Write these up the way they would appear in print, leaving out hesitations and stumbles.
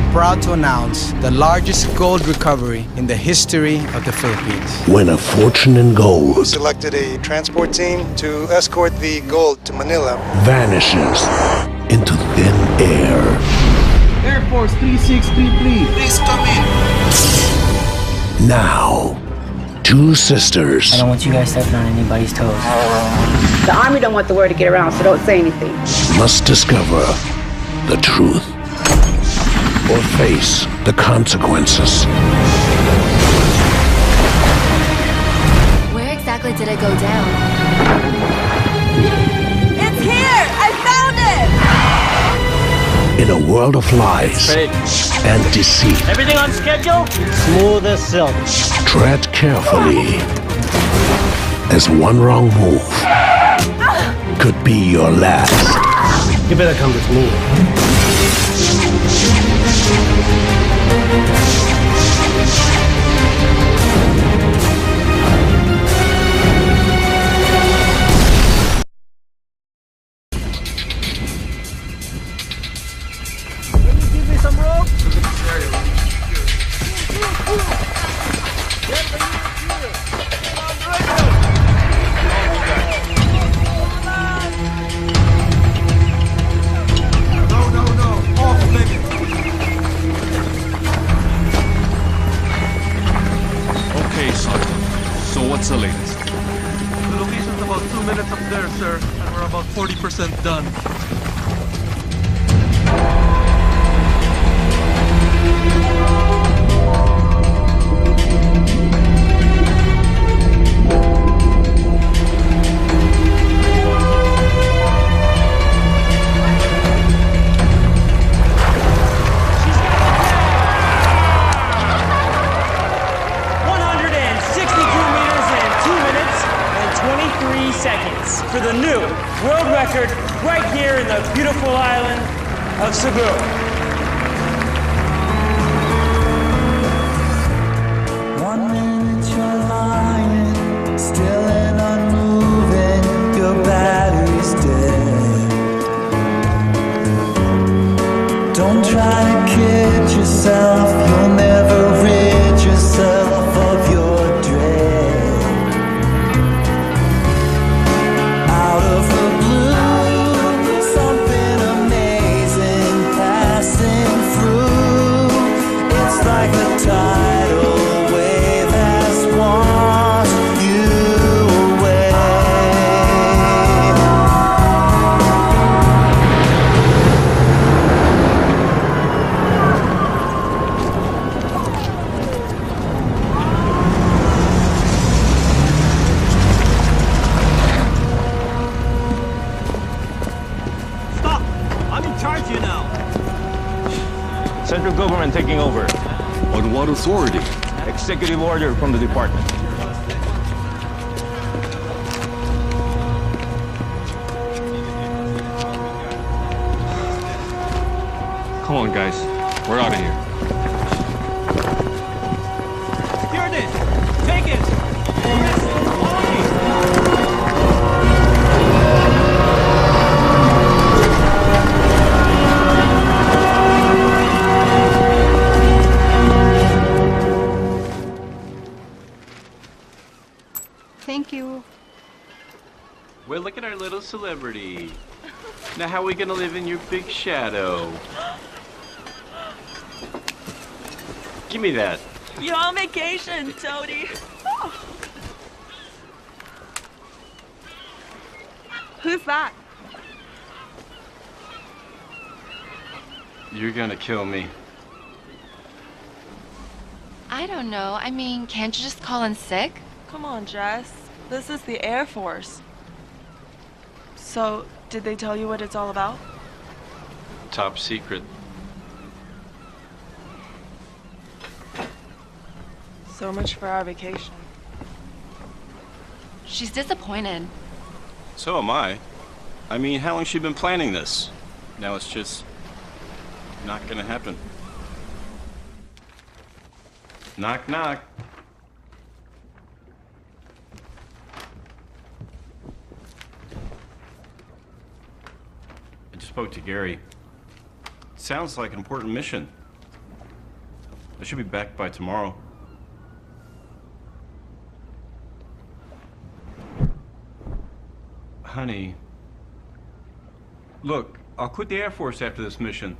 am proud to announce the largest gold recovery in the history of the Philippines. When a fortune in gold selected a transport team to escort the gold to Manila vanishes into thin air. Air Force 3633. Please come in. Now, two sisters I don't want you guys stepping on anybody's toes. The Army don't want the word to get around, so don't say anything. must discover the truth or face the consequences. Where exactly did I go down? It's here! I found it! In a world of lies and deceit, Everything on schedule? Smooth as silk. tread carefully, as one wrong move could be your last. You better come with me. Give me some rope. Okay, Sergeant. So what's the latest? The location's about 2 minutes up there, sir, and we're about 40% done. Seconds for the new world record right here in the beautiful island of Cebu. One minute you're lying, still and unmoving, your battery's dead. Don't try to kid yourself, you'll never rid yourself of your dread. Out of the blue, something amazing passing through. It's like a tidal wave has washed you away. Stop! I'm in charge here now. Central government taking over. On what authority? Executive order from the department. Come on, guys. We're out of here. Secure this! Take it! Follow me! Thank you. Well, look at our little celebrity. Now, how are we gonna live in your big shadow? Give me that. You're on vacation, Toady. Who's that? You're gonna kill me. I don't know. I mean, can't you just call in sick? Come on, Jess. This is the Air Force. So, did they tell you what it's all about? Top secret. So much for our vacation. She's disappointed. So am I. I mean, how long's she been planning this? Now it's just not gonna happen. Knock, knock. I just spoke to Gary. Sounds like an important mission. I should be back by tomorrow. Honey, look, I'll quit the Air Force after this mission.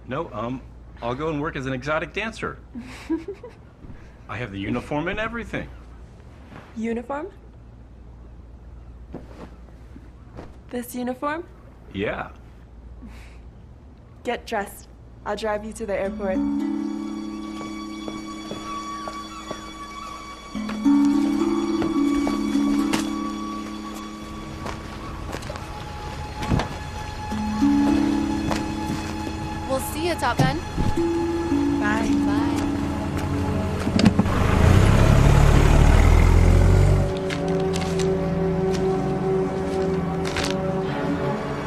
No, I'll go and work as an exotic dancer. I have the uniform and everything. Uniform? This uniform? Yeah. Get dressed. I'll drive you to the airport. We'll see you, Top Gun. Bye. Bye.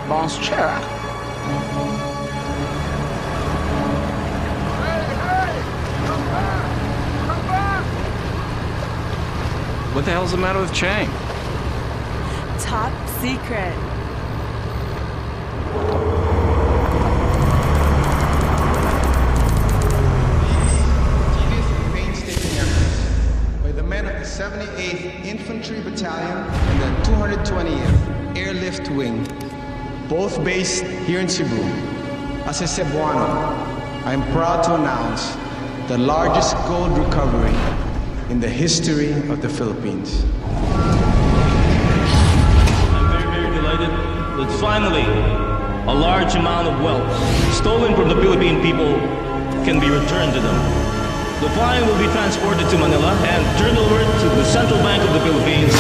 Bonjour. What the hell's the matter with Chang? Top secret. By the men of the 78th Infantry Battalion and the 220th Airlift Wing, both based here in Cebu. As a Cebuano, I am proud to announce the largest gold recovery in the history of the Philippines. I'm very, very delighted that finally a large amount of wealth stolen from the Philippine people can be returned to them. The find will be transported to Manila and turned over to the Central Bank of the Philippines,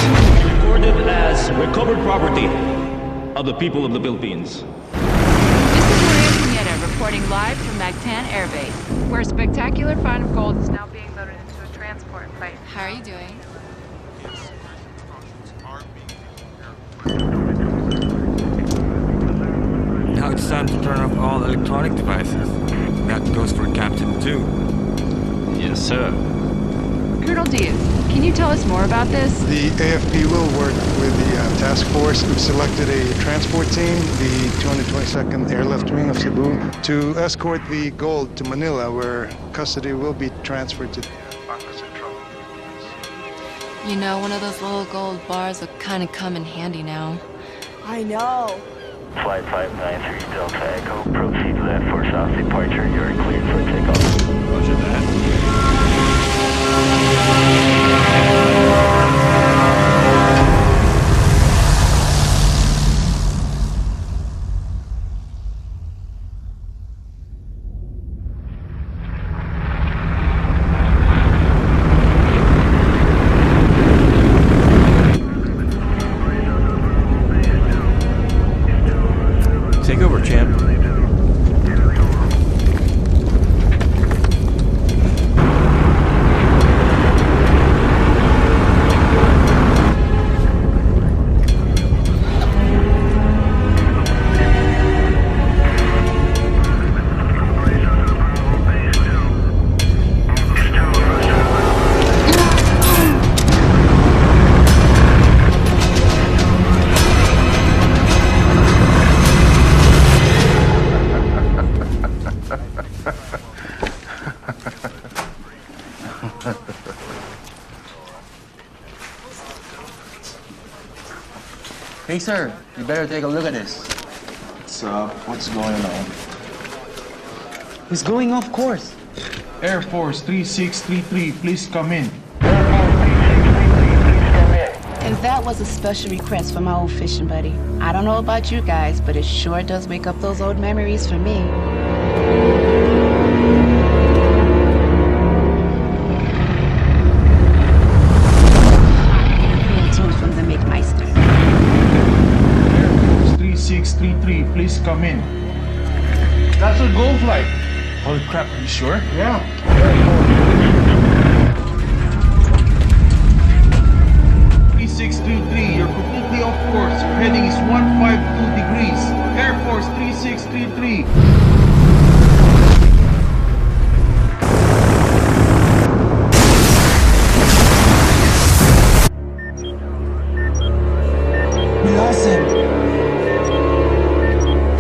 recorded as recovered property of the people of the Philippines. This is Maria Pineda reporting live from Mactan Air Base, where a spectacular find of gold is now being loaded into a transport plane. How are you doing? Now it's time to turn off all electronic devices. That goes for Captain 2. Yes, sir. Colonel Diaz, can you tell us more about this? The AFP will work with the task force. We've selected a transport team, the 222nd Airlift Wing of Cebu, to escort the gold to Manila, where custody will be transferred to the Bangko Central. You know, one of those little gold bars will kind of come in handy now. I know. Flight 593 Delta Echo, proceed to that for south departure. You're cleared for takeoff. Roger that. Take over, champ. Hey, sir, you better take a look at this. What's up? What's going on? He's going off course. Air Force 3633, please come in. And that was a special request from my old fishing buddy. I don't know about you guys, but it sure does wake up those old memories for me. From the McMeister. Air Force 3633, please come in. That's a gold flight. Holy crap, are you sure? Yeah. 3633, you're completely off course. Your heading is 152 degrees. Air Force 3633.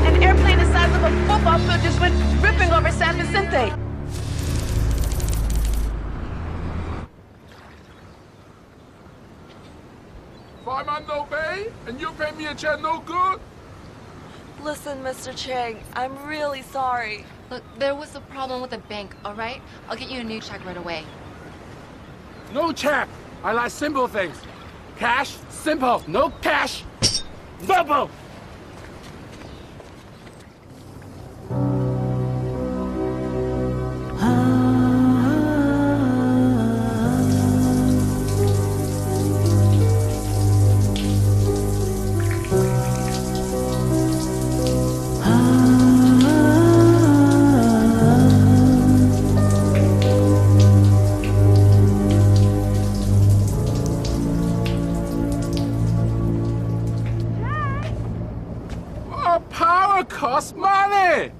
An airplane the size of a football field just went ripping over San Vicente. I'm on no pay, and you pay me a check no good? Listen, Mr. Chang, I'm really sorry. Look, there was a problem with the bank, all right? I'll get you a new check right away. No check. I like simple things. Cash, simple. No cash, double. Power costs money!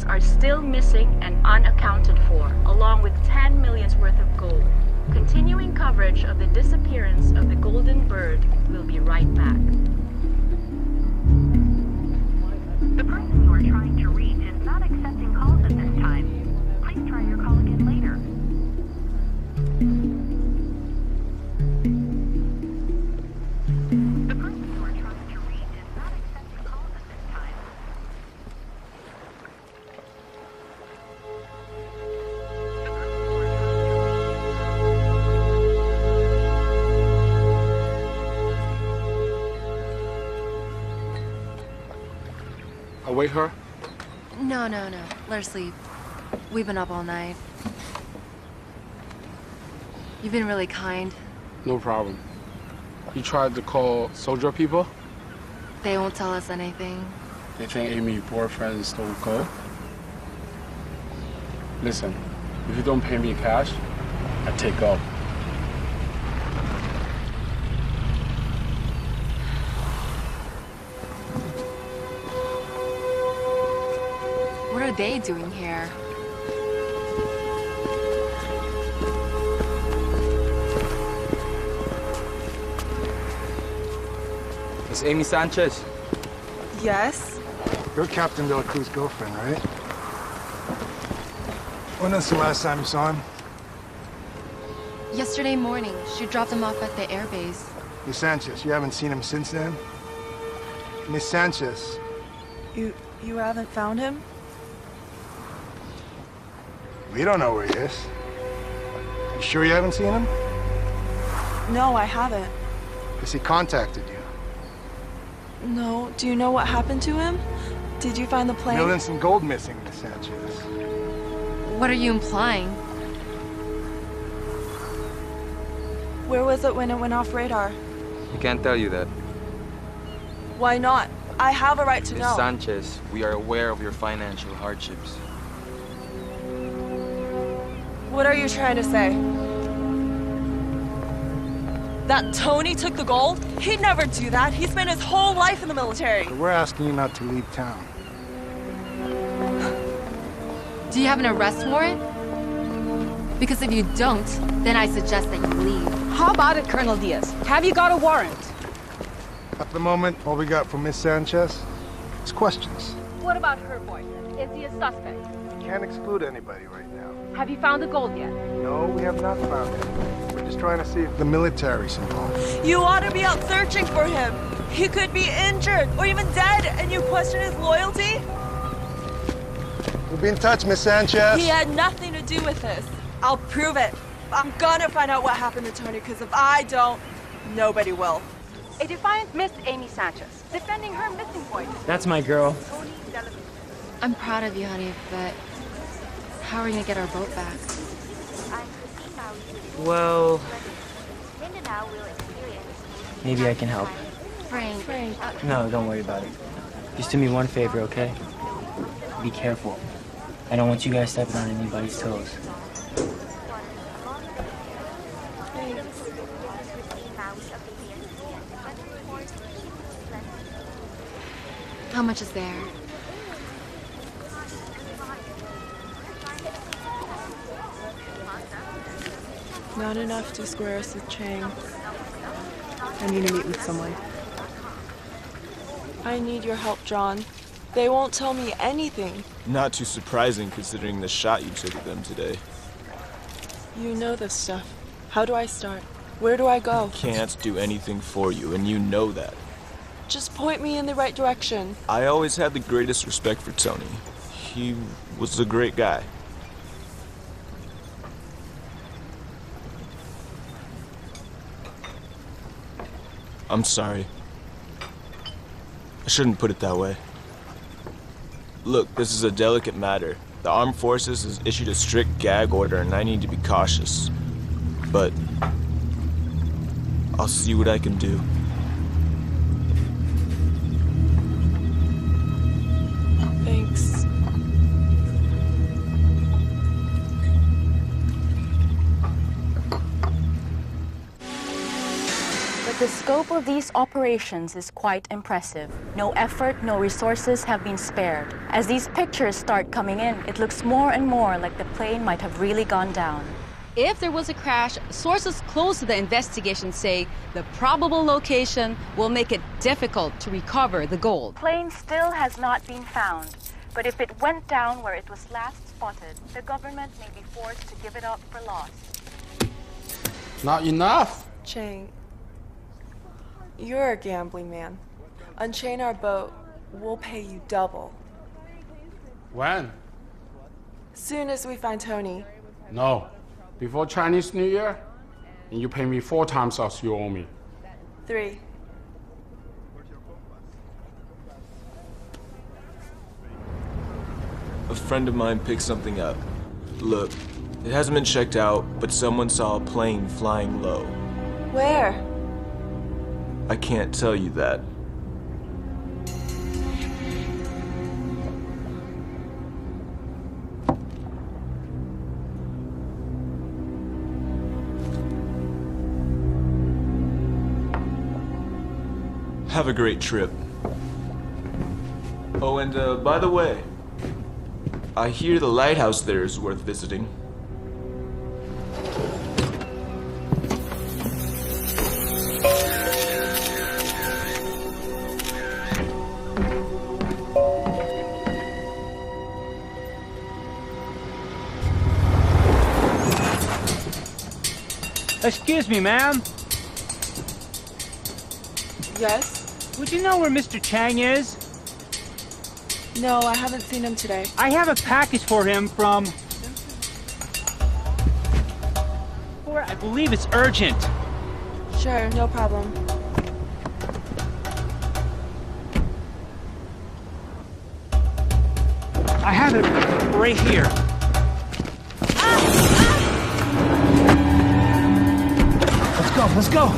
Are still missing and unaccounted for, along with 10 million's worth of gold. Continuing coverage of the disappearance of the Golden Bird will be right back. The person you are trying to reach is not accepting calls at this time. Please try your call again later. The person you are trying to reach is not accepting calls at this time. Wake her? No. Let her sleep. We've been up all night. You've been really kind. No problem. You tried to call soldier people? They won't tell us anything. They think Amy's boyfriend stole gold? Listen, if you don't pay me cash, I take off. What are they doing here? Miss Amy Sanchez. Yes? You're Captain De La Cruz's girlfriend, right? When was the last time you saw him? Yesterday morning, she dropped him off at the airbase. Miss Sanchez, you haven't seen him since then? Miss Sanchez. You haven't found him? We don't know where he is. You sure you haven't seen him? No, I haven't. Has he contacted you? No. Do you know what happened to him? Did you find the plane? Millions in gold missing, Miss Sanchez. What are you implying? Where was it when it went off radar? I can't tell you that. Why not? I have a right to Miss know. Sanchez, we are aware of your financial hardships. What are you trying to say? That Tony took the gold? He'd never do that. He spent his whole life in the military. So we're asking you not to leave town. Do you have an arrest warrant? Because if you don't, then I suggest that you leave. How about it, Colonel Diaz? Have you got a warrant? At the moment, all we got from Miss Sanchez is questions. What about her boyfriend? Is he a suspect? Can't exclude anybody right now. Have you found the gold yet? No, we have not found it. We're just trying to see if the military's involved. You ought to be out searching for him. He could be injured or even dead, and you question his loyalty? We'll be in touch, Miss Sanchez. He had nothing to do with this. I'll prove it. I'm gonna find out what happened to Tony, because if I don't, nobody will. A defiant Miss Amy Sanchez, defending her missing boy. That's my girl. I'm proud of you, honey, but how are we gonna get our boat back? Well, maybe I can help. Frank. No, don't worry about it. Just do me one favor, okay? Be careful. I don't want you guys stepping on anybody's toes. How much is there? Not enough to square us with Chang. I need to meet with someone. I need your help, John. They won't tell me anything. Not too surprising considering the shot you took at them today. You know this stuff. How do I start? Where do I go? Can't do anything for you, and you know that. Just point me in the right direction. I always had the greatest respect for Tony. He was a great guy. I'm sorry. I shouldn't put it that way. Look, this is a delicate matter. The Armed Forces has issued a strict gag order and I need to be cautious. But I'll see what I can do. Thanks. But the scope of these operations is quite impressive. No effort, no resources have been spared. As these pictures start coming in, it looks more and more like the plane might have really gone down. If there was a crash, sources close to the investigation say the probable location will make it difficult to recover the gold. The plane still has not been found, but if it went down where it was last spotted, the government may be forced to give it up for lost. Not enough. Chang, you're a gambling man. Unchain our boat. We'll pay you double. When? Soon as we find Tony. No. Before Chinese New Year, and you pay me 4 times as you owe me. 3. A friend of mine picked something up. Look, it hasn't been checked out, but someone saw a plane flying low. Where? I can't tell you that. Have a great trip. Oh, and by the way, I hear the lighthouse there is worth visiting. Excuse me, ma'am. Yes? Would you know where Mr. Chang is? No, I haven't seen him today. I have a package for him from... I believe it's urgent. Sure, no problem. I have it right here. Let's go.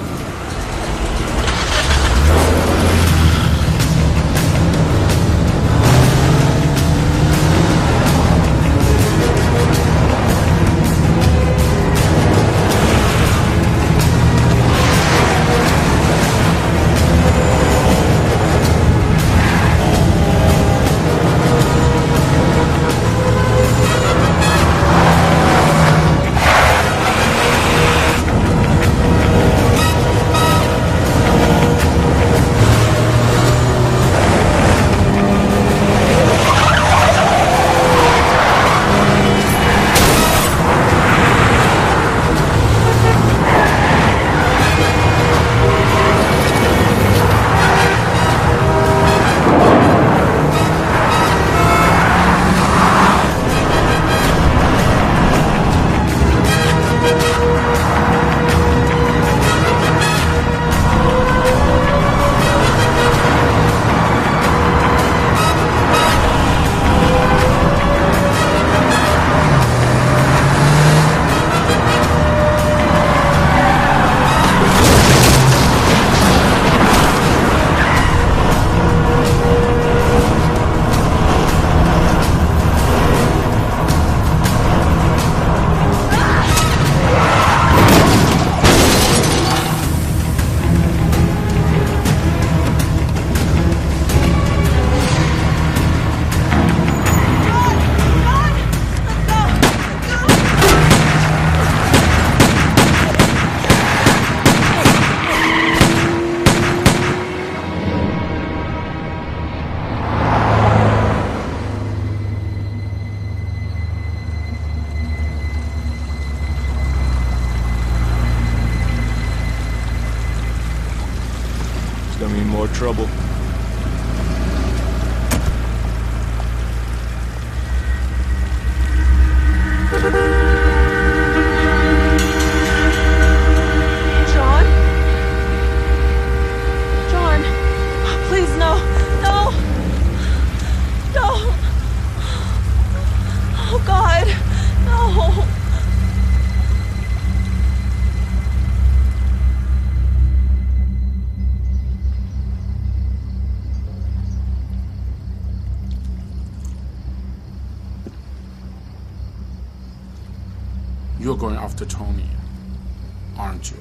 trouble. John? John, please, no. No! No! Oh, God. No! You're going after Tony, aren't you?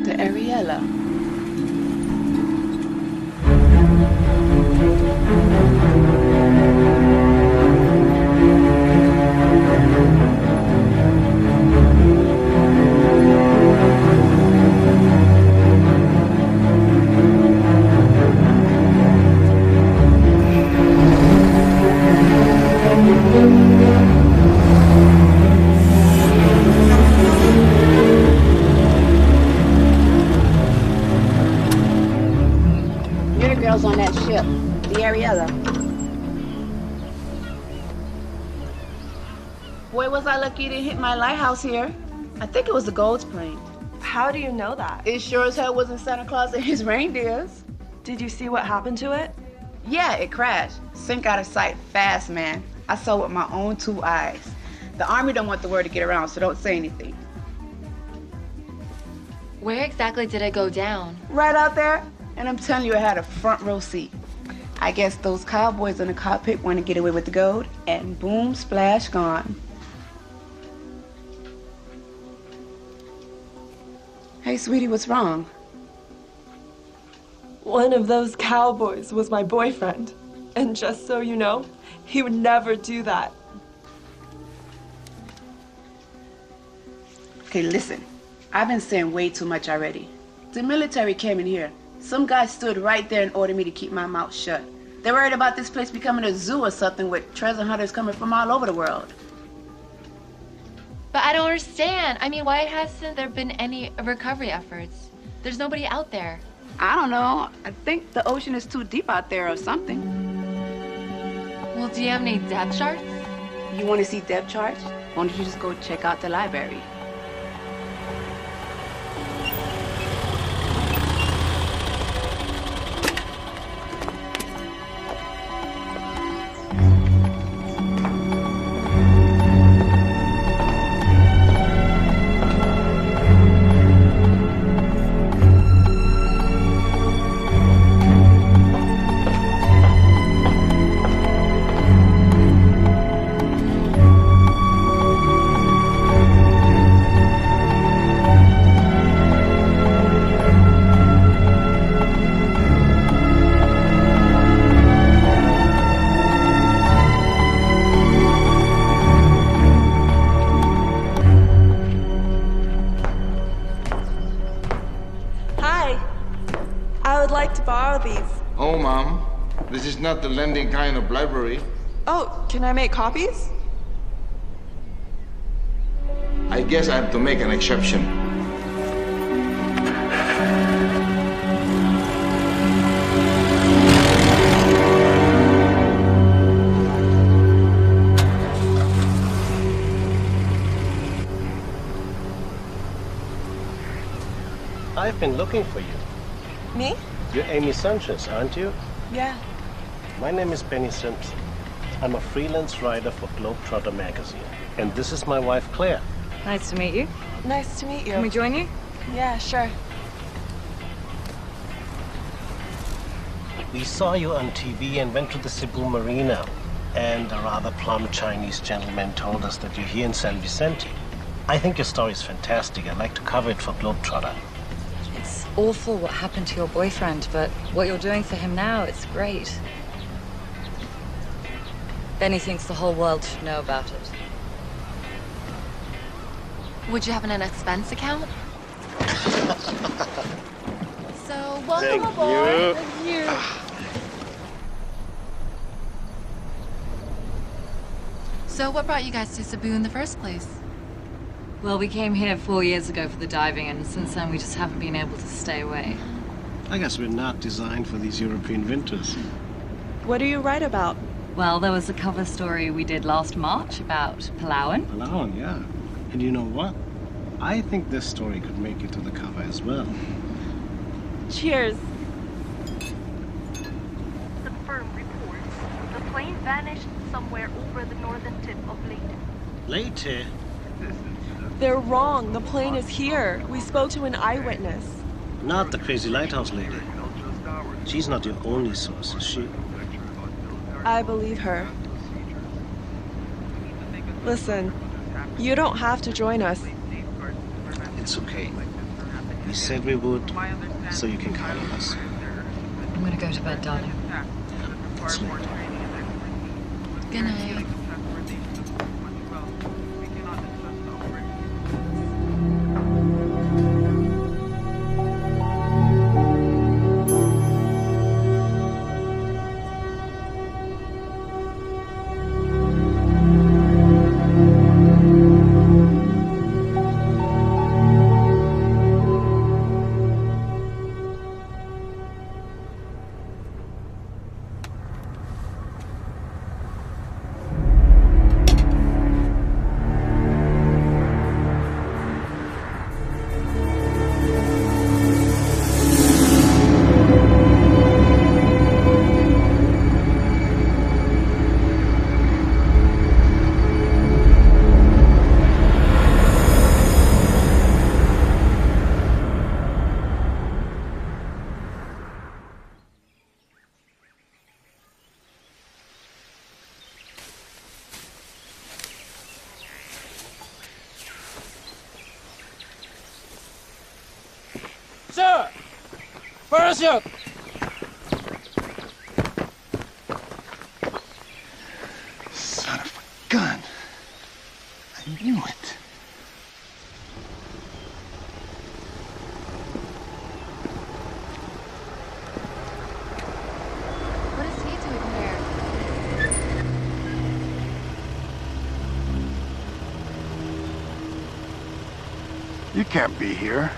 The Ariella. You're the girls on that ship, the Ariella. Boy, was I lucky to hit my lighthouse here. I think it was the Gold's plane. How do you know that? It sure as hell wasn't Santa Claus and his reindeers. Did you see what happened to it? Yeah, it crashed. Sink out of sight fast, man. I saw it with my own 2 eyes. The Army don't want the word to get around, so don't say anything. Where exactly did it go down? Right out there. And I'm telling you, I had a front row seat. I guess those cowboys in the cockpit want to get away with the gold, and boom, splash, gone. Hey, sweetie, what's wrong? One of those cowboys was my boyfriend. And just so you know, he would never do that. Okay, listen. I've been saying way too much already. The military came in here. Some guy stood right there and ordered me to keep my mouth shut. They're worried about this place becoming a zoo or something with treasure hunters coming from all over the world. But I don't understand. I mean, why hasn't there been any recovery efforts? There's nobody out there. I don't know. I think the ocean is too deep out there or something. Well, do you have any depth charts? You want to see depth charts? Why don't you just go check out the library? Oh, Mom, this is not the lending kind of library. Oh, can I make copies? I guess I have to make an exception. I've been looking for you. Me? You're Amy Sanchez, aren't you? Yeah. My name is Benny Simpson. I'm a freelance writer for Globetrotter magazine. And this is my wife, Claire. Nice to meet you. Nice to meet you. Can we join you? Yeah, sure. We saw you on TV and went to the Cebu Marina. And a rather plump Chinese gentleman told us that you're here in San Vicente. I think your story is fantastic. I'd like to cover it for Globetrotter. It's awful what happened to your boyfriend, but what you're doing for him now, it's great. Benny thinks the whole world should know about it. Would you have an expense account? So, welcome aboard. Thank you. So, what brought you guys to Cebu in the first place? Well, we came here 4 years ago for the diving, and since then we just haven't been able to stay away. I guess we're not designed for these European winters. What do you write about? Well, there was a cover story we did last March about Palawan. Palawan, yeah. And you know what? I think this story could make it to the cover as well. Cheers. The firm reports the plane vanished somewhere over the northern tip of Leyte. Leyte? They're wrong. The plane is here. We spoke to an eyewitness. Not the crazy lighthouse lady. She's not your only source, is she? I believe her. Listen, you don't have to join us. It's okay. We said we would, so you can count on us. I'm gonna go to bed, darling. It's late. Good night. Sir! Parachute! Son of a gun. I knew it. What is he doing here? You can't be here.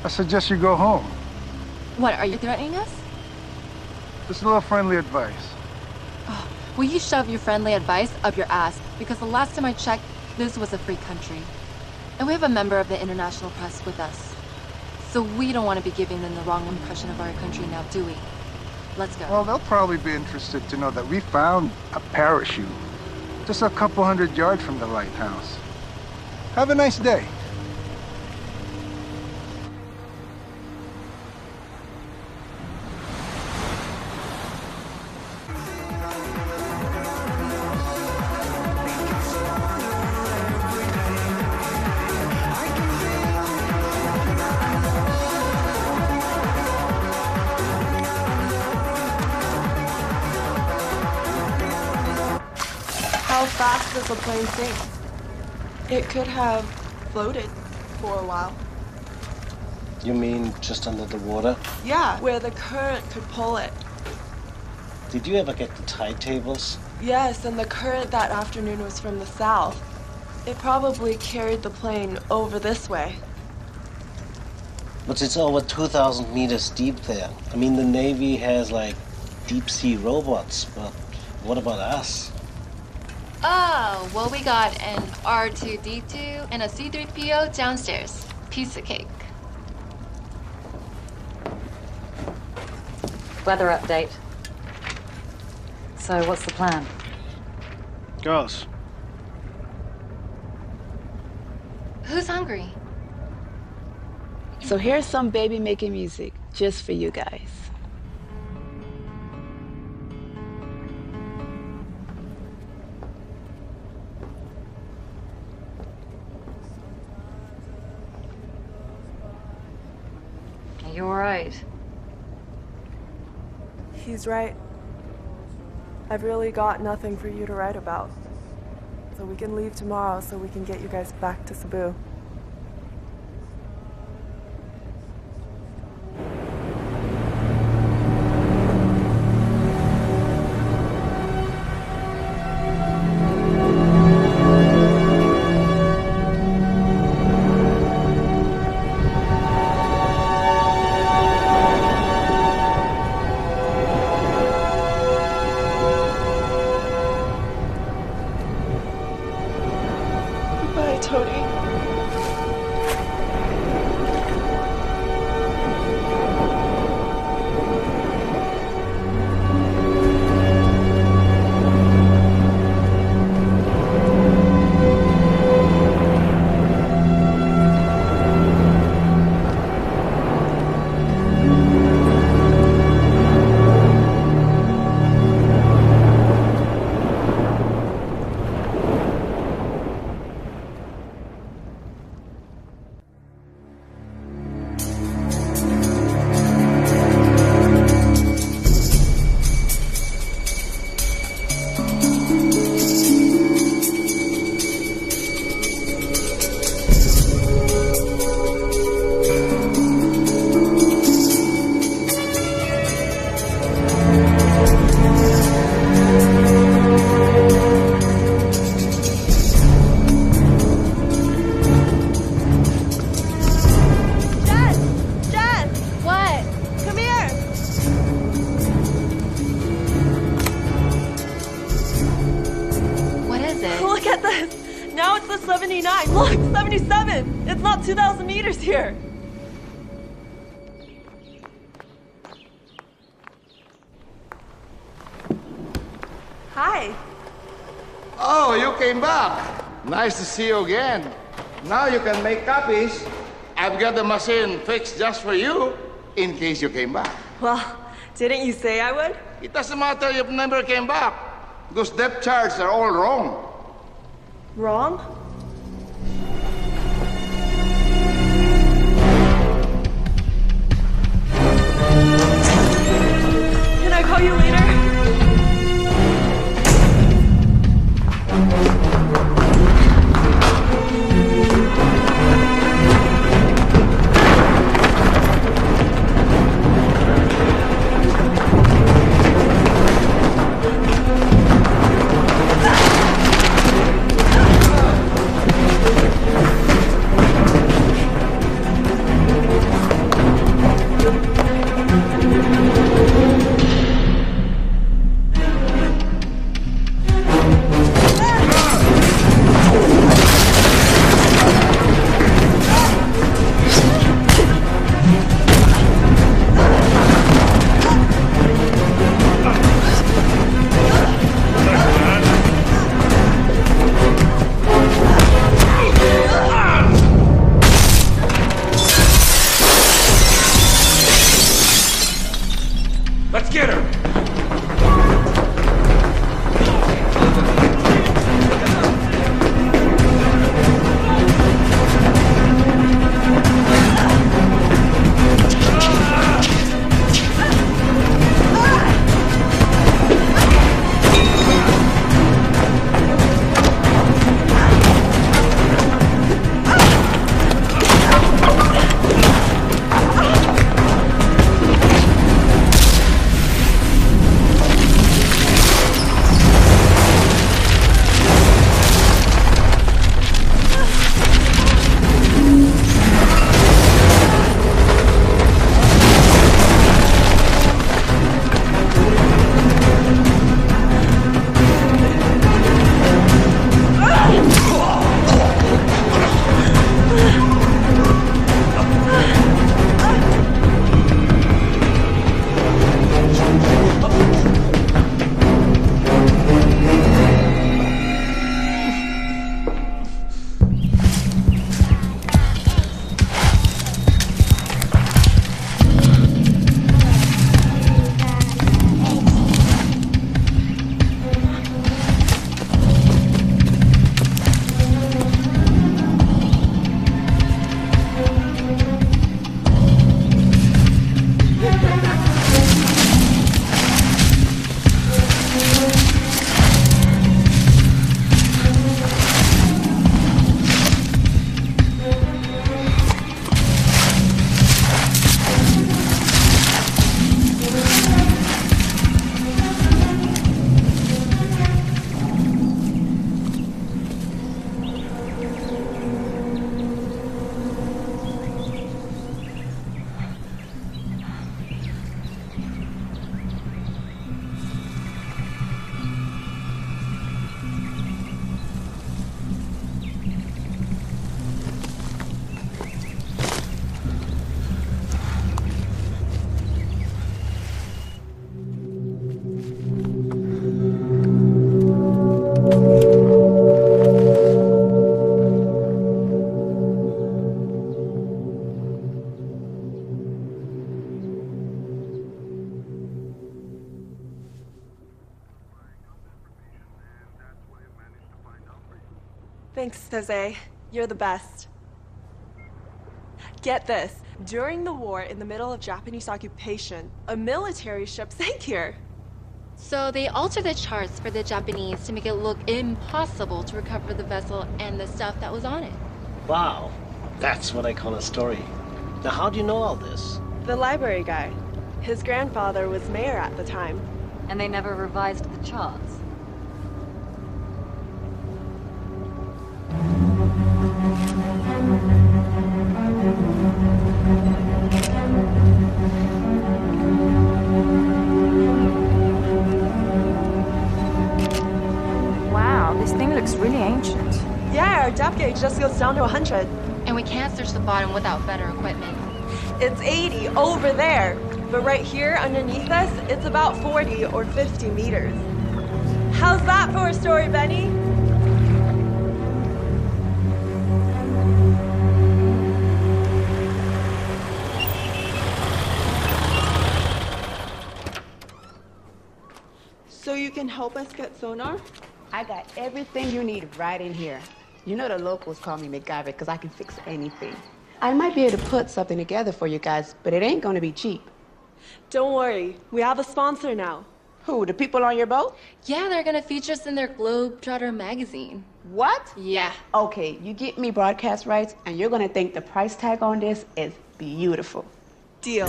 I suggest you go home. What, are you threatening us? Just a little friendly advice. Oh, will you shove your friendly advice up your ass? Because the last time I checked, this was a free country. And we have a member of the international press with us. So we don't want to be giving them the wrong impression of our country now, do we? Let's go. Well, they'll probably be interested to know that we found a parachute just a couple 100 yards from the lighthouse. Have a nice day. How fast does the plane sink? It could have floated for a while. You mean just under the water? Yeah, where the current could pull it. Did you ever get the tide tables? Yes, and the current that afternoon was from the south. It probably carried the plane over this way. But it's over 2,000 meters deep there. I mean, the Navy has, like, deep-sea robots, but what about us? Oh, well, we got an R2-D2 and a C-3PO downstairs. Piece of cake. Weather update. So, what's the plan? Girls. Who's hungry? So here's some baby making music just for you guys. Are you alright? He's right. I've really got nothing for you to write about. So we can leave tomorrow so we can get you guys back to Cebu. Bye, Tony. Look at this! Now it's the 79! Look! 77! It's not 2,000 meters here! Hi! Oh, you came back. Nice to see you again. Now you can make copies. I've got the machine fixed just for you, in case you came back. Well, didn't you say I would? It doesn't matter if you never came back. Those depth charts are all wrong. Wrong? Can I call you later? Thanks, Jose. You're the best. Get this. During the war, in the middle of Japanese occupation, a military ship sank here. So they altered the charts for the Japanese to make it look impossible to recover the vessel and the stuff that was on it. Wow, that's what I call a story. Now, how do you know all this? The library guy. His grandfather was mayor at the time. And they never revised the charts. Wow, this thing looks really ancient. Yeah, our depth gauge just goes down to 100. And we can't search the bottom without better equipment. It's 80 over there. But right here underneath us, it's about 40 or 50 meters. How's that for a story, Benny? So you can help us get sonar? I got everything you need right in here. You know the locals call me MacGyver because I can fix anything. I might be able to put something together for you guys, but it ain't gonna be cheap. Don't worry, we have a sponsor now. Who, the people on your boat? Yeah, they're gonna feature us in their Globetrotter magazine. What? Yeah. Okay, you get me broadcast rights, and you're gonna think the price tag on this is beautiful. Deal.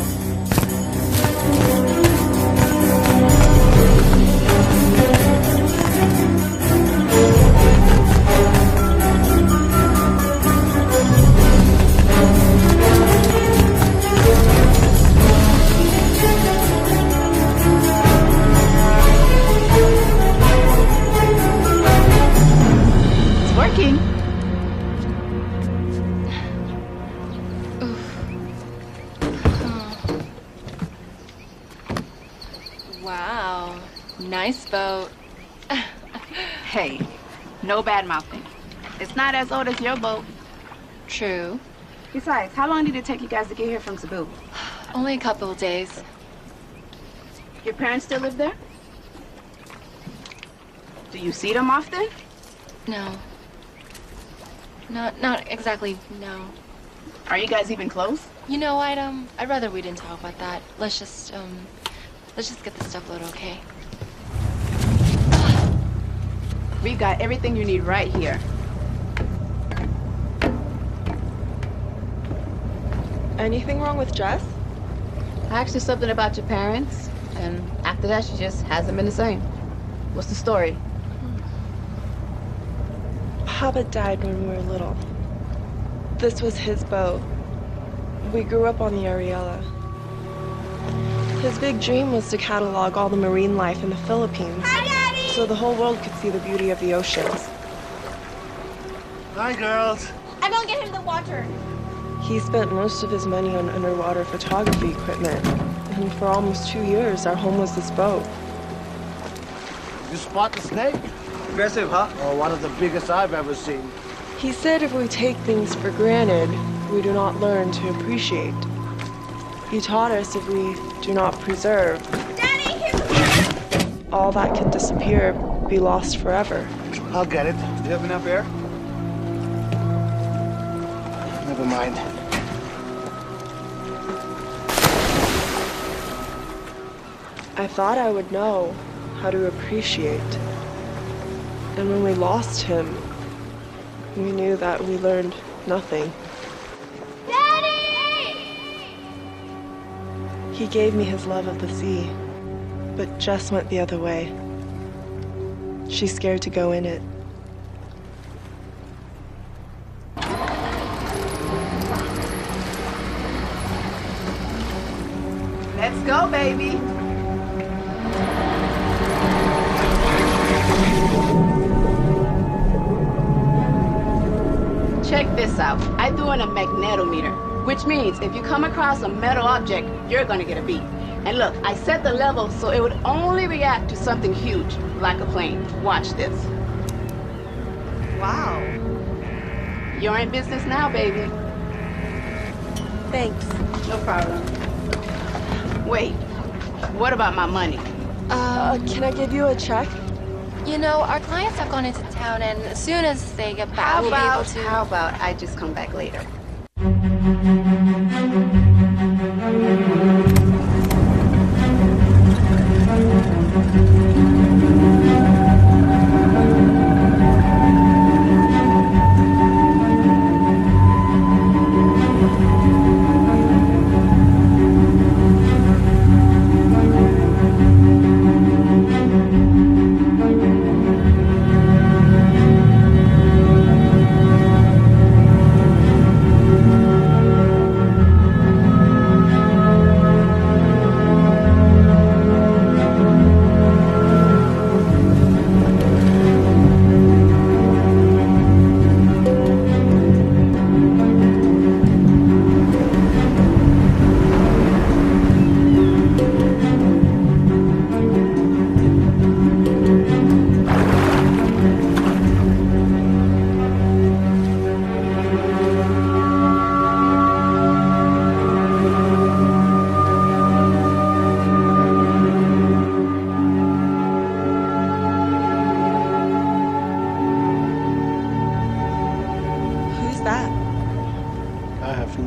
Working. Wow, nice boat. Hey, no bad mouthing. It's not as old as your boat. True. Besides, how long did it take you guys to get here from Cebu? Only a couple of days. Your parents still live there? Do you see them often? No. Not exactly, no. Are you guys even close? You know, I'd rather we didn't talk about that. Let's just get the stuff loaded, okay? We've got everything you need right here. Anything wrong with Jess? I asked her something about your parents, and after that, she just hasn't been the same. What's the story? Papa died when we were little. This was his boat. We grew up on the Ariella. His big dream was to catalog all the marine life in the Philippines. Hi, Daddy! So the whole world could see the beauty of the oceans. Hi, girls. I'm gonna get him the water. He spent most of his money on underwater photography equipment. And for almost 2 years, our home was this boat. You spot the snake? Aggressive, huh? Oh, one of the biggest I've ever seen. He said if we take things for granted, we do not learn to appreciate. He taught us if we do not preserve, Daddy, all that can disappear, be lost forever. I'll get it. Do you have enough air? Never mind. I thought I would know how to appreciate. And when we lost him, we knew that we learned nothing. Daddy! He gave me his love of the sea, but Jess went the other way. She's scared to go in it. Let's go, baby. Check this out. I threw in a magnetometer, which means if you come across a metal object, you're gonna get a beep. And look, I set the level so it would only react to something huge, like a plane. Watch this. Wow. You're in business now, baby. Thanks. No problem. Wait, what about my money? Can I give you a check? You know, our clients have gone into town, and as soon as they get back, we'll be able to... How about I just come back later?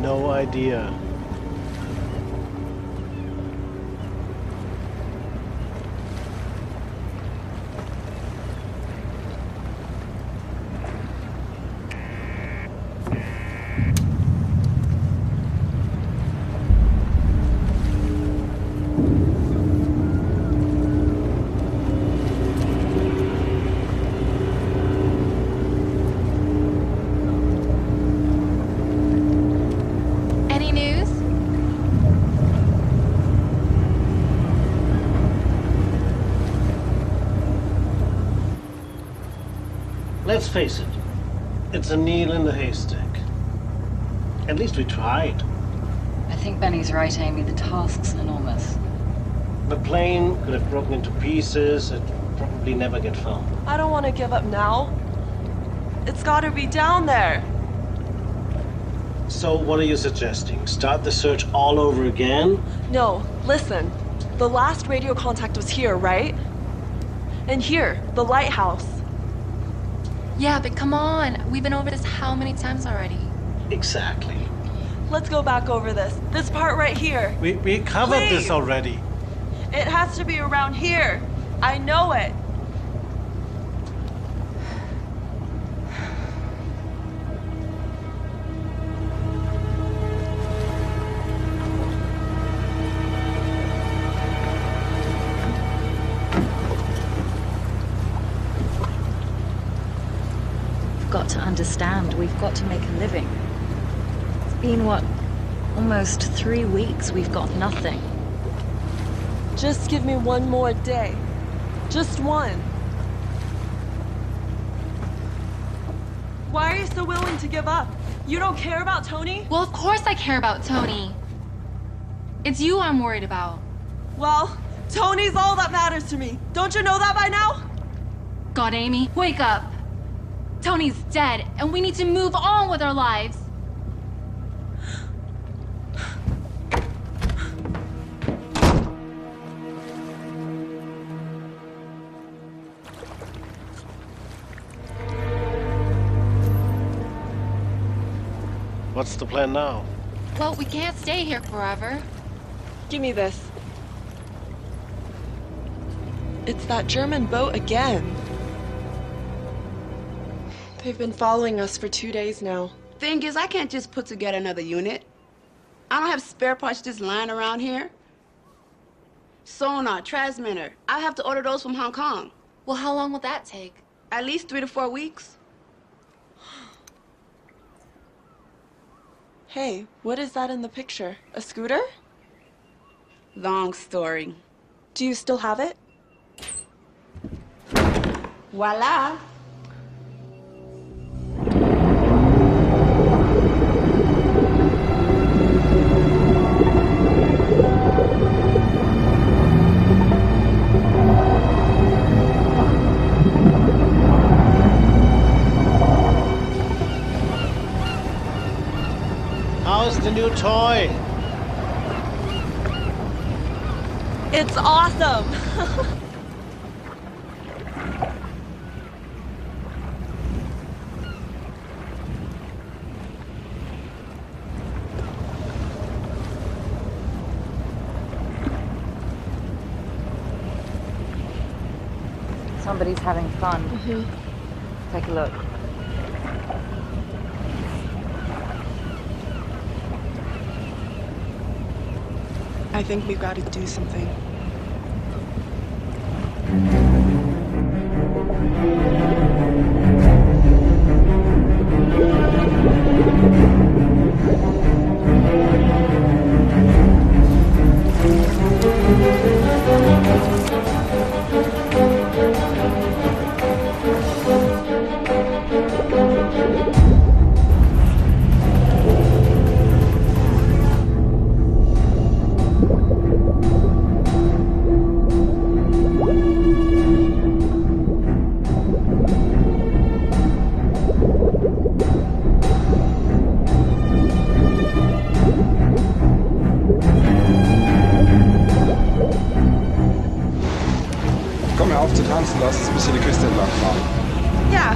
No idea. Let's face it, it's a needle in the haystack. At least we tried. I think Benny's right, Amy. The task's enormous. The plane could have broken into pieces. It'd probably never get found. I don't want to give up now. It's gotta be down there. So what are you suggesting? Start the search all over again? No, listen. The last radio contact was here, right? And here, the lighthouse. Yeah, but come on. We've been over this how many times already? Exactly. Let's go back over this. This part right here. We covered this already. It has to be around here. I know it. Got to understand, we've got to make a living. It's been, what, almost 3 weeks we've got nothing. Just give me one more day. Just one. Why are you so willing to give up? You don't care about Tony? Well, of course I care about Tony. It's you I'm worried about. Well, Tony's all that matters to me. Don't you know that by now? God, Amy, wake up. Tony's dead, and we need to move on with our lives. What's the plan now? Well, we can't stay here forever. Give me this. It's that German boat again. They've been following us for 2 days now. Thing is, I can't just put together another unit. I don't have spare parts just lying around here. Sonar, transmitter. I have to order those from Hong Kong. Well, how long will that take? At least 3 to 4 weeks. Hey, what is that in the picture? A scooter? Long story. Do you still have it? Voila! How's the new toy? It's awesome! somebody's having fun. Take a look. I think we've got to do something. Komm, hör auf zu tanzen, lass uns ein bisschen die Küste entlang fahren. Ja.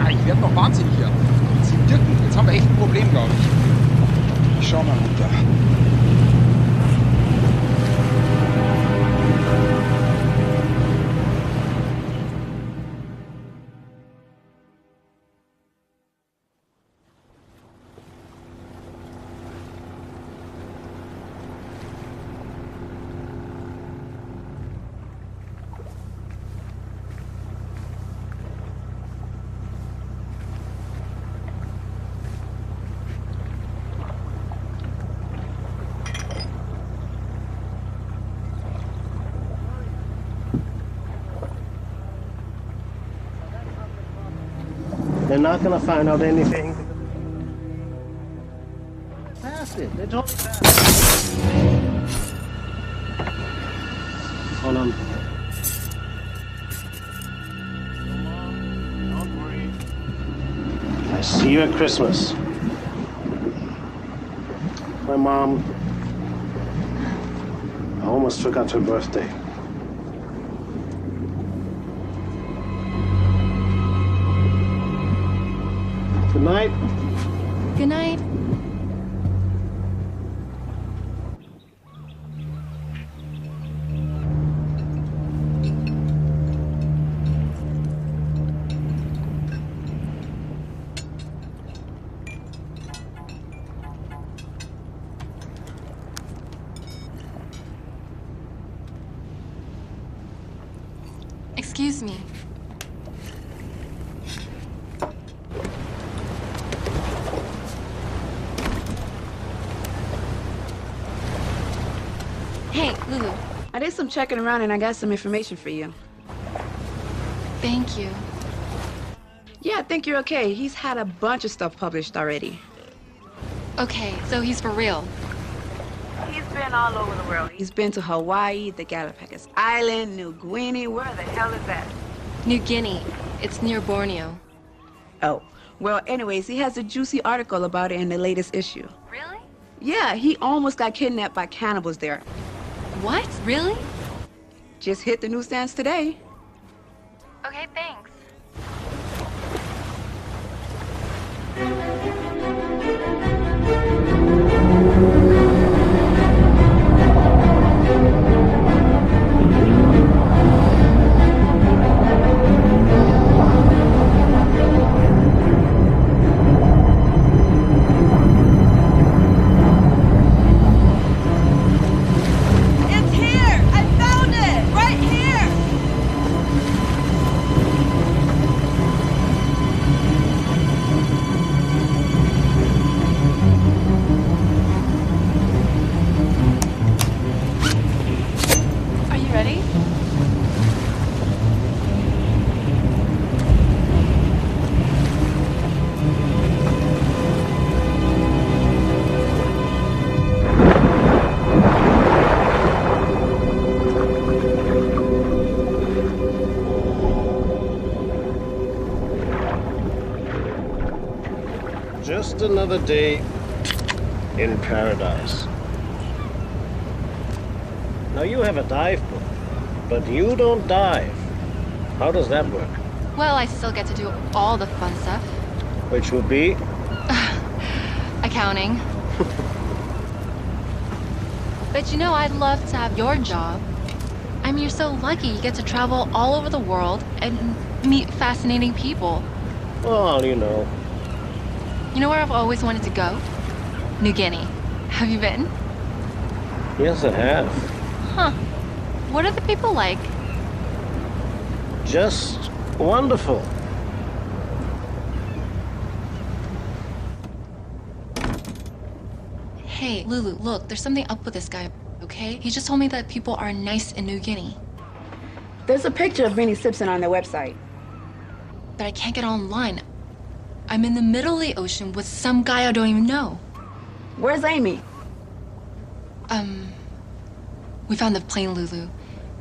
Ich werde noch wahnsinnig hier. Sie dirken, jetzt haben wir echt ein Problem, glaube ich. Ich schau mal runter. They're not gonna find out anything. Pass it. They told me pass. Hold on. Don't worry. I see you at Christmas. My mom, I almost forgot her birthday. Good night. Good night. Excuse me. Hey, Lulu. I did some checking around and I got some information for you. Thank you. Yeah, I think you're okay. He's had a bunch of stuff published already. Okay, so he's for real. He's been all over the world. He's been to Hawaii, the Galapagos Island, New Guinea. Where the hell is that? New Guinea. It's near Borneo. Oh, well, anyways, he has a juicy article about it in the latest issue. Really? Yeah, he almost got kidnapped by cannibals there. What? Really? Just hit the newsstands today. Okay, thanks. another day in paradise. Now you have a dive book, but you don't dive. How does that work? Well, I still get to do all the fun stuff. Which would be? Accounting. But you know, I'd love to have your job. I mean, you're so lucky you get to travel all over the world and meet fascinating people. Well, you know. You know where I've always wanted to go? New Guinea. Have you been? Yes, I have. Huh. What are the people like? Just wonderful. Hey, Lulu, look, there's something up with this guy, okay? He just told me that people are nice in New Guinea. There's a picture of Vinnie Simpson on their website. But I can't get online. I'm in the middle of the ocean with some guy I don't even know. Where's Amy? We found the plane, Lulu.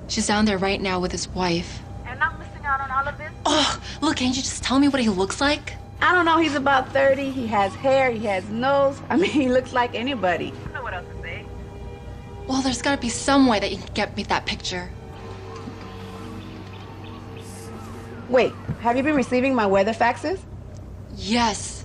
She's down there right now with his wife. And I'm missing out on all of this? Oh, look, can't you just tell me what he looks like? I don't know, he's about 30, he has hair, he has nose. I mean, he looks like anybody. You know what else to say? Well, there's gotta be some way that you can get me that picture. Wait, have you been receiving my weather faxes? Yes.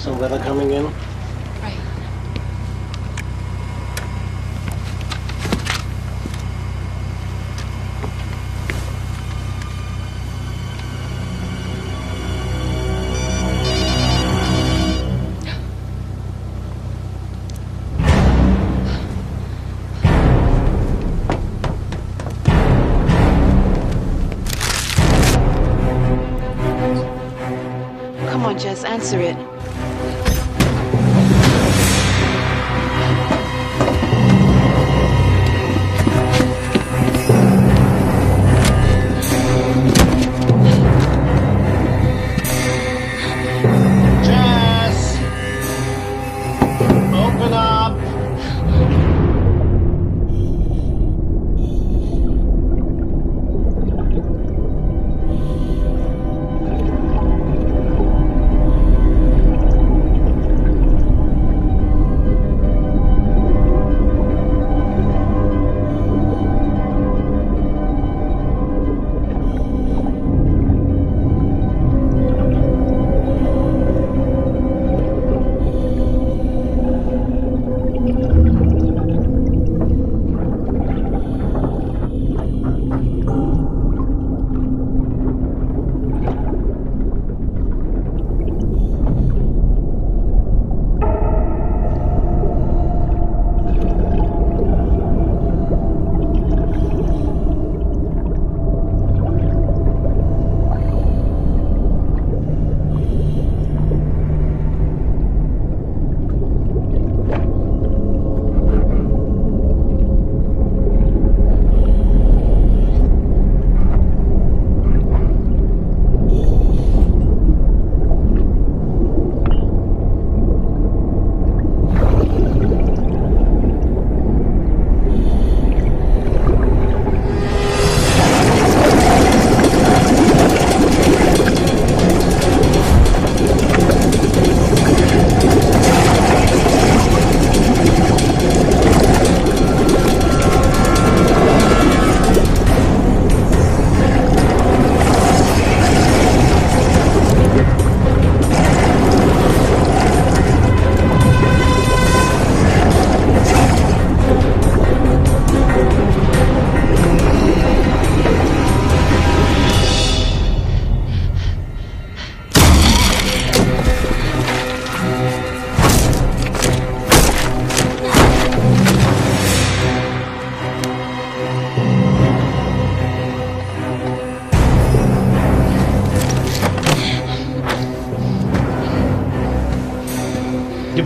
Some weather coming in? Right. Come on, Jess, answer it. Jess! Open up!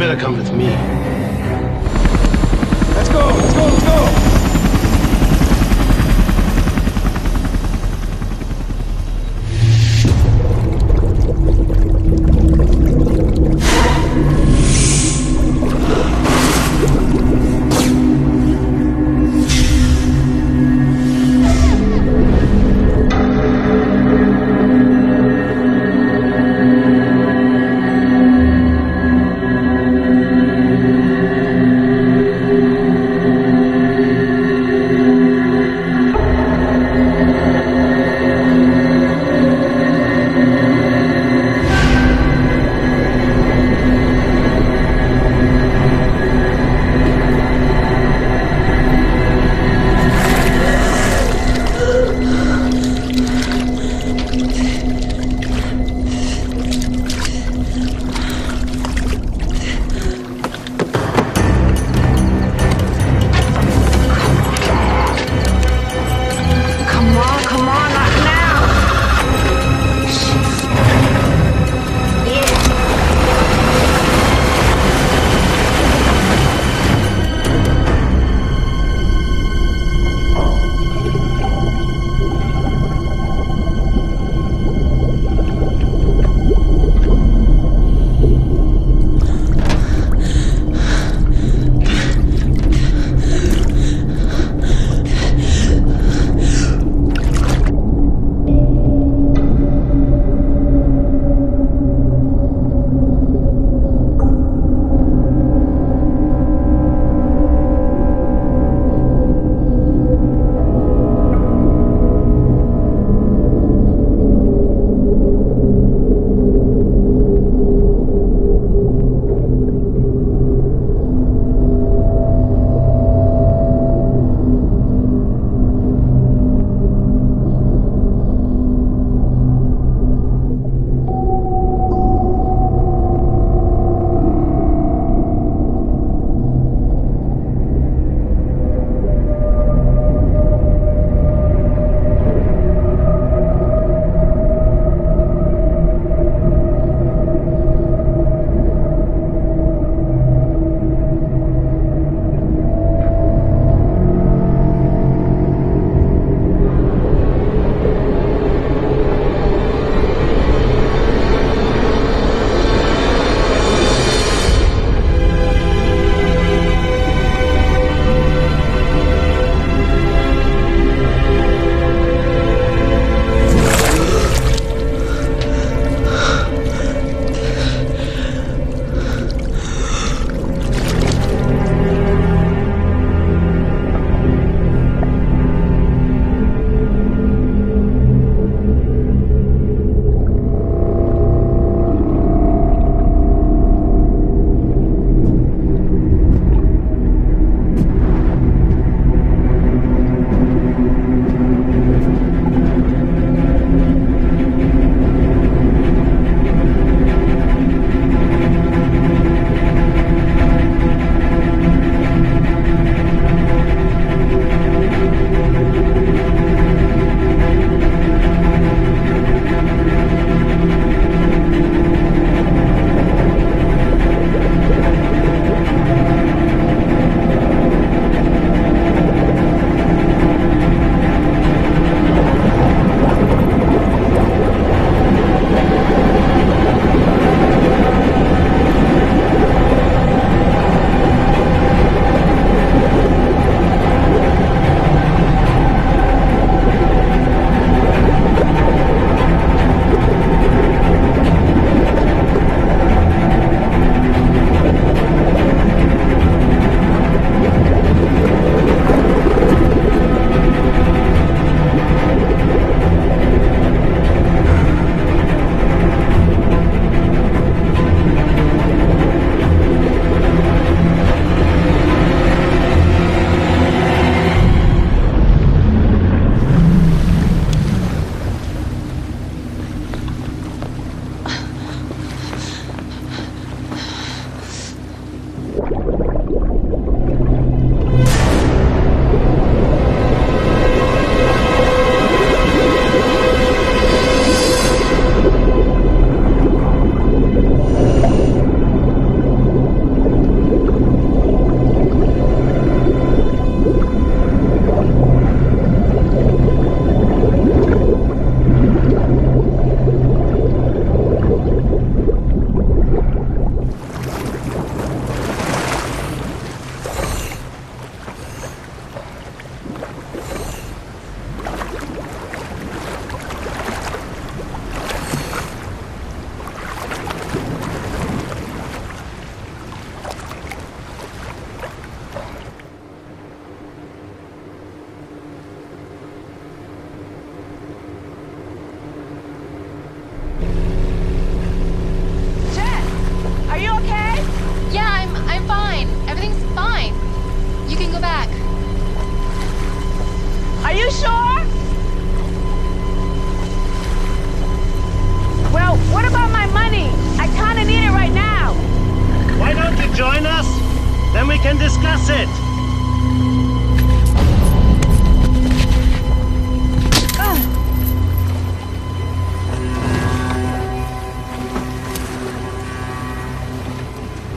better come with me. Let's go, let's go, let's go!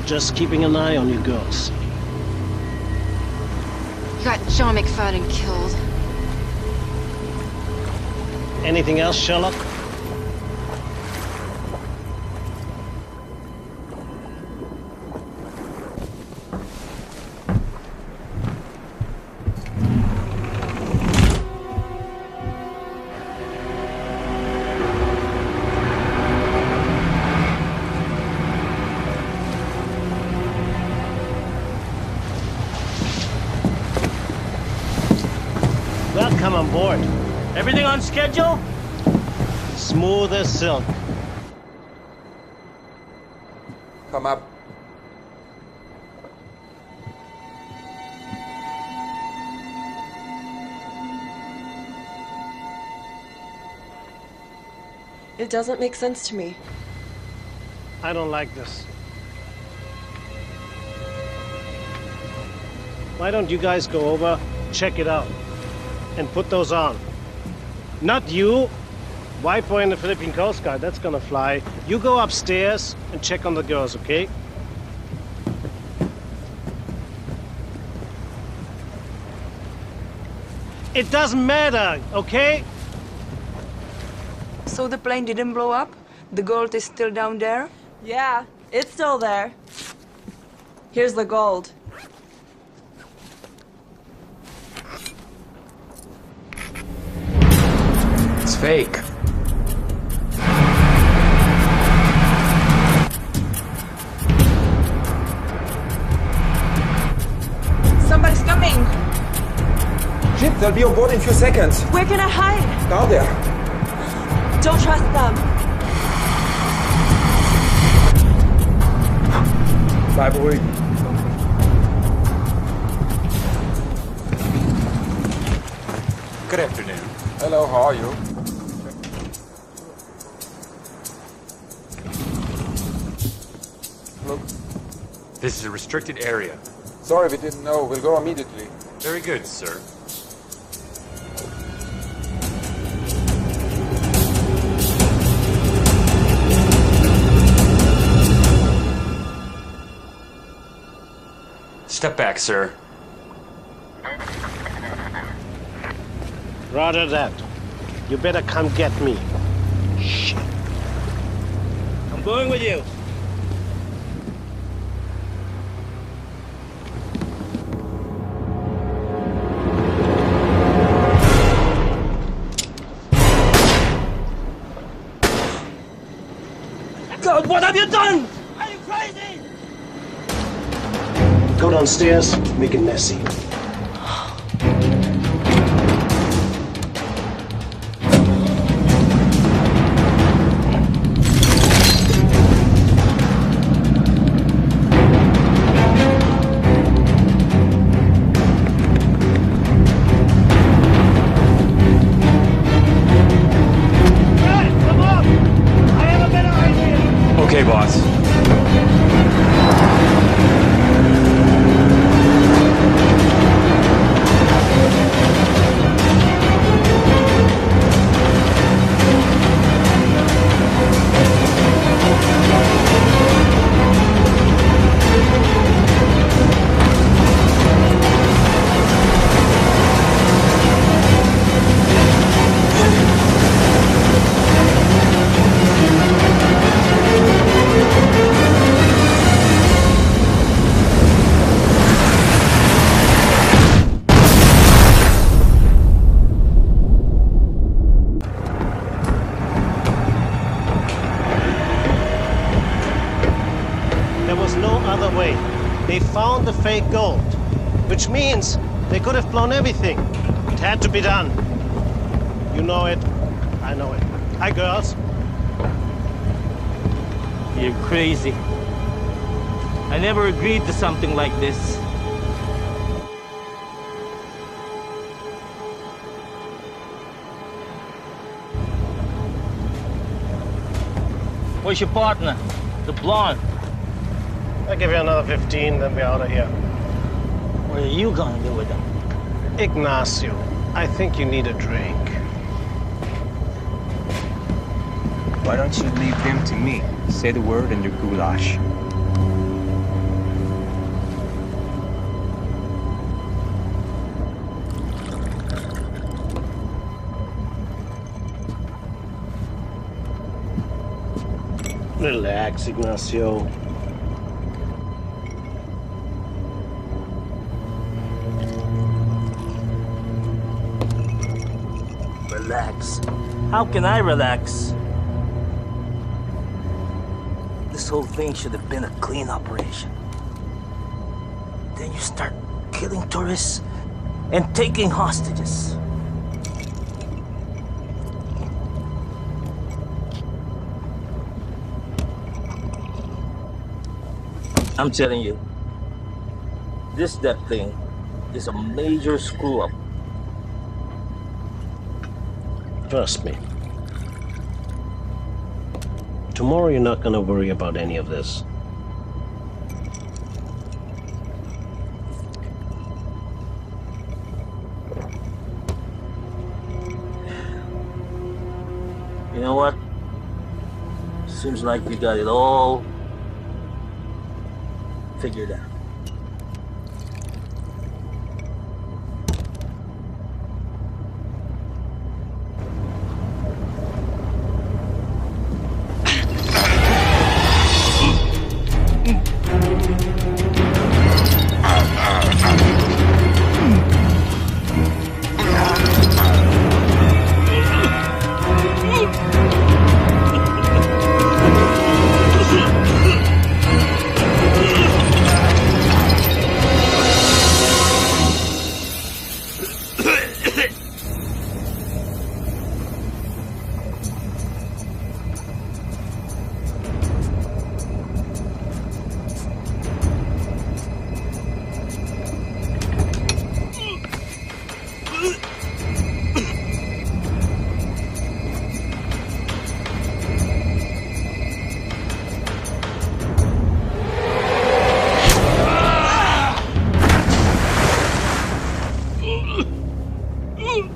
Just keeping an eye on you girls. You got John McFadden killed. Anything else, Sherlock? Welcome on board. Everything on schedule? Smooth as silk. Come up. It doesn't make sense to me. I don't like this. Why don't you guys go over, check it out, and put those on? Not you. White boy in the Philippine Coast Guard, that's gonna fly. You go upstairs and check on the girls, okay? It doesn't matter, okay? So the plane didn't blow up? The gold is still down there? Yeah, it's still there. Here's the gold. It's fake. Somebody's coming. Shit, they'll be on board in a few seconds. Where can I hide? Down there. Don't trust them. Bleib ruhig. Good afternoon. Hello, how are you? Look. This is a restricted area. Sorry, we didn't know. We'll go immediately. Very good, sir. Step back, sir. Rather that. You better come get me. Shit. I'm going with you. God, what have you done? Are you crazy? Go downstairs, make it messy. Okay, boss. They found the fake gold, which means they could have blown everything. It had to be done. You know it. I know it. Hi, girls. You're crazy. I never agreed to something like this. Where's your partner? The blonde. I'll give you another 15, then we're out of here. What are you gonna do with them? Ignacio, I think you need a drink. Why don't you leave him to me? Say the word and your goulash. Relax, Ignacio. Relax. How can I relax? This whole thing should have been a clean operation. Then you start killing tourists and taking hostages. I'm telling you, this death thing is a major screw-up. Trust me. Tomorrow you're not gonna worry about any of this. You know what? Seems like you got it all figured out.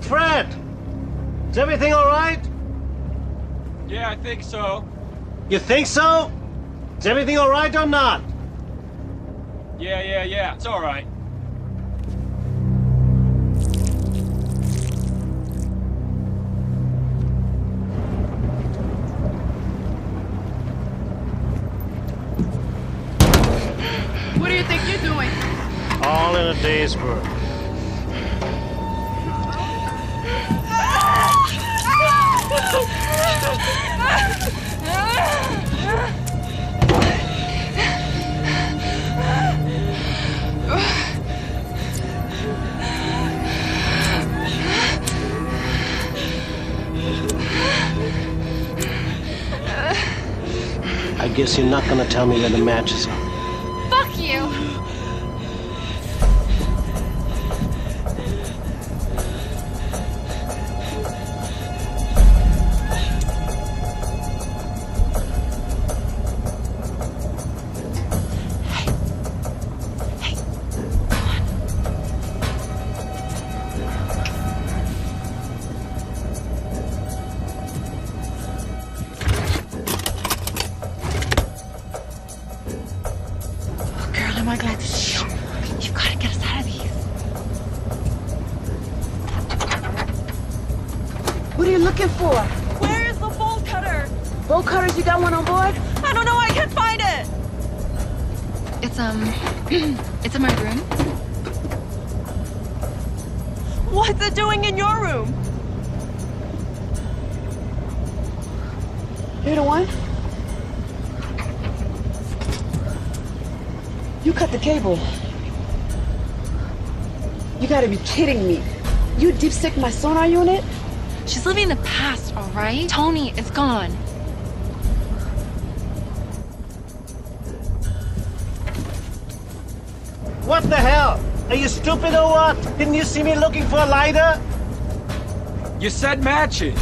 Fred! Is everything all right? Yeah, I think so. You think so? Is everything all right or not? Yeah. It's all right. What do you think you're doing? All in a day's work. I guess you're not gonna tell me where the matches are. Fuck you! Am I glad to see you? You've got to get us out of these. What are you looking for? Where is the bolt cutter? Bolt cutters, you got one on board? I don't know, I can't find it! It's it's in my room. What's it doing in your room? You're the one? You cut the cable. You gotta be kidding me. You deep-sick my sonar unit? She's living in the past, all right? Tony is gone. What the hell? Are you stupid or what? Didn't you see me looking for a lighter? You said matches.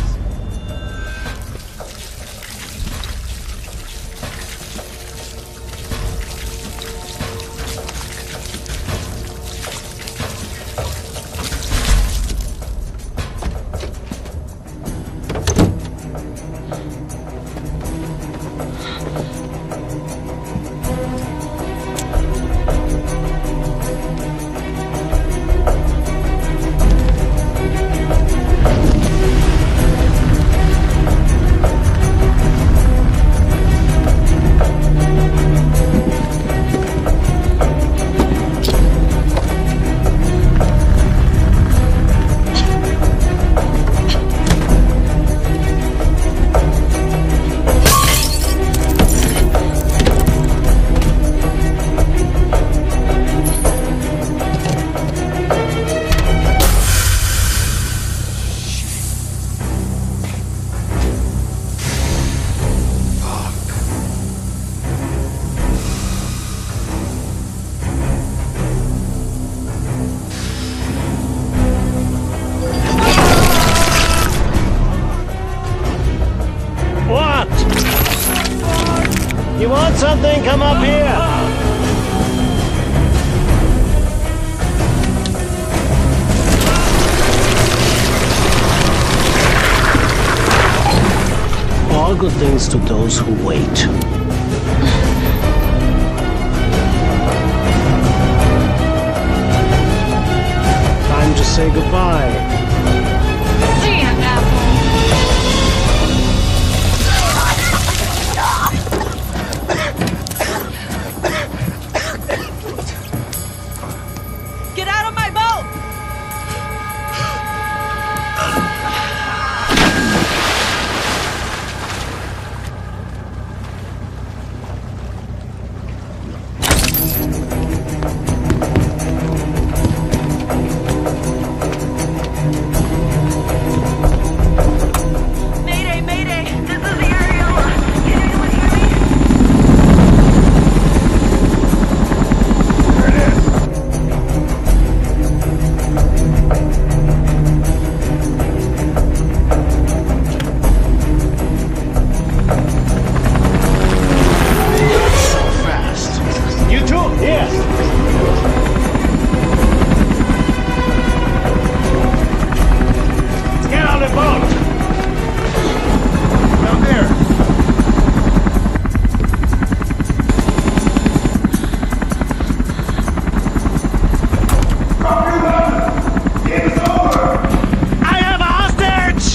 You want something? Come up here. All good things to those who wait. Time to say goodbye. See ya, Apple. Get out of my boat! Mayday, mayday! This is the Ariola! Can anyone hear me? There it is. So fast. You too? Yes. Let's get on the boat. Down there. I have a hostage!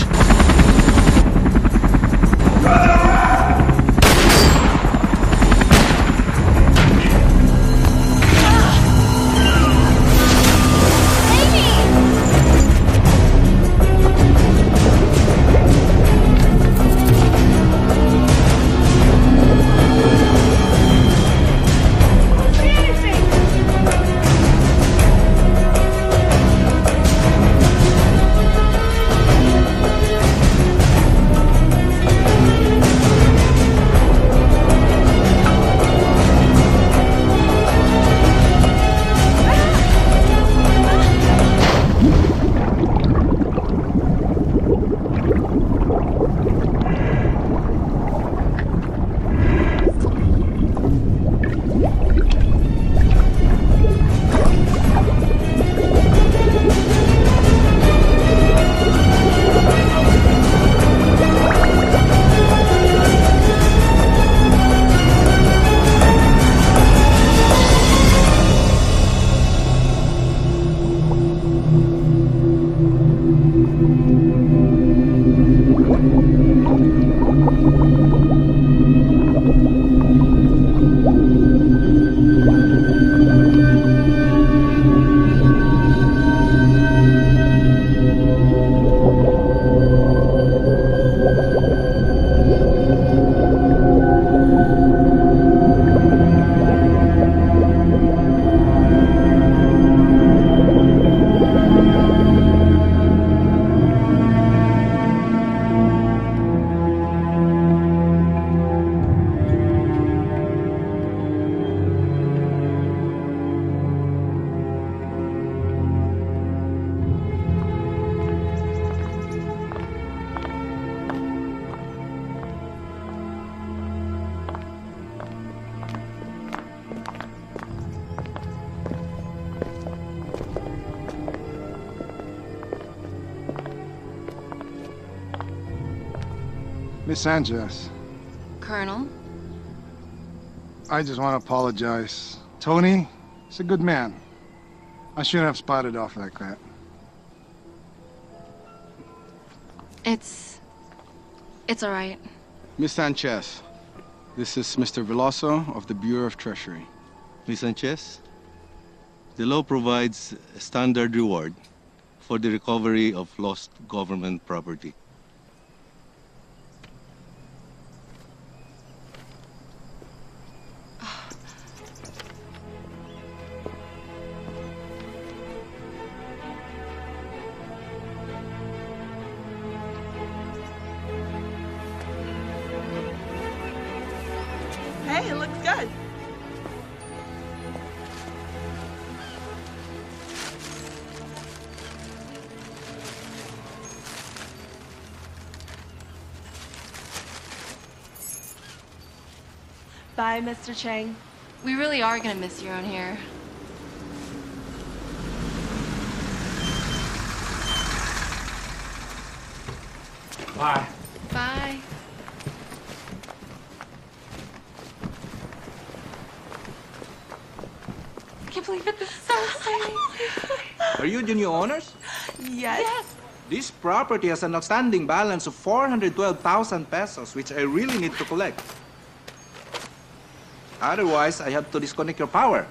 Miss Sanchez, Colonel? I just want to apologize. Tony, he's a good man. I shouldn't have spotted off like that. It's all right. Miss Sanchez, this is Mr. Veloso of the Bureau of Treasury. Ms. Sanchez, the law provides a standard reward for the recovery of lost government property. Hey, it looks good. Bye, Mr. Chang. We really are gonna miss you around here. Bye. Bye. I can't believe it. This is so exciting. Are you the new owners? Yes. This property has an outstanding balance of 412,000 pesos, which I really need to collect. Otherwise, I have to disconnect your power.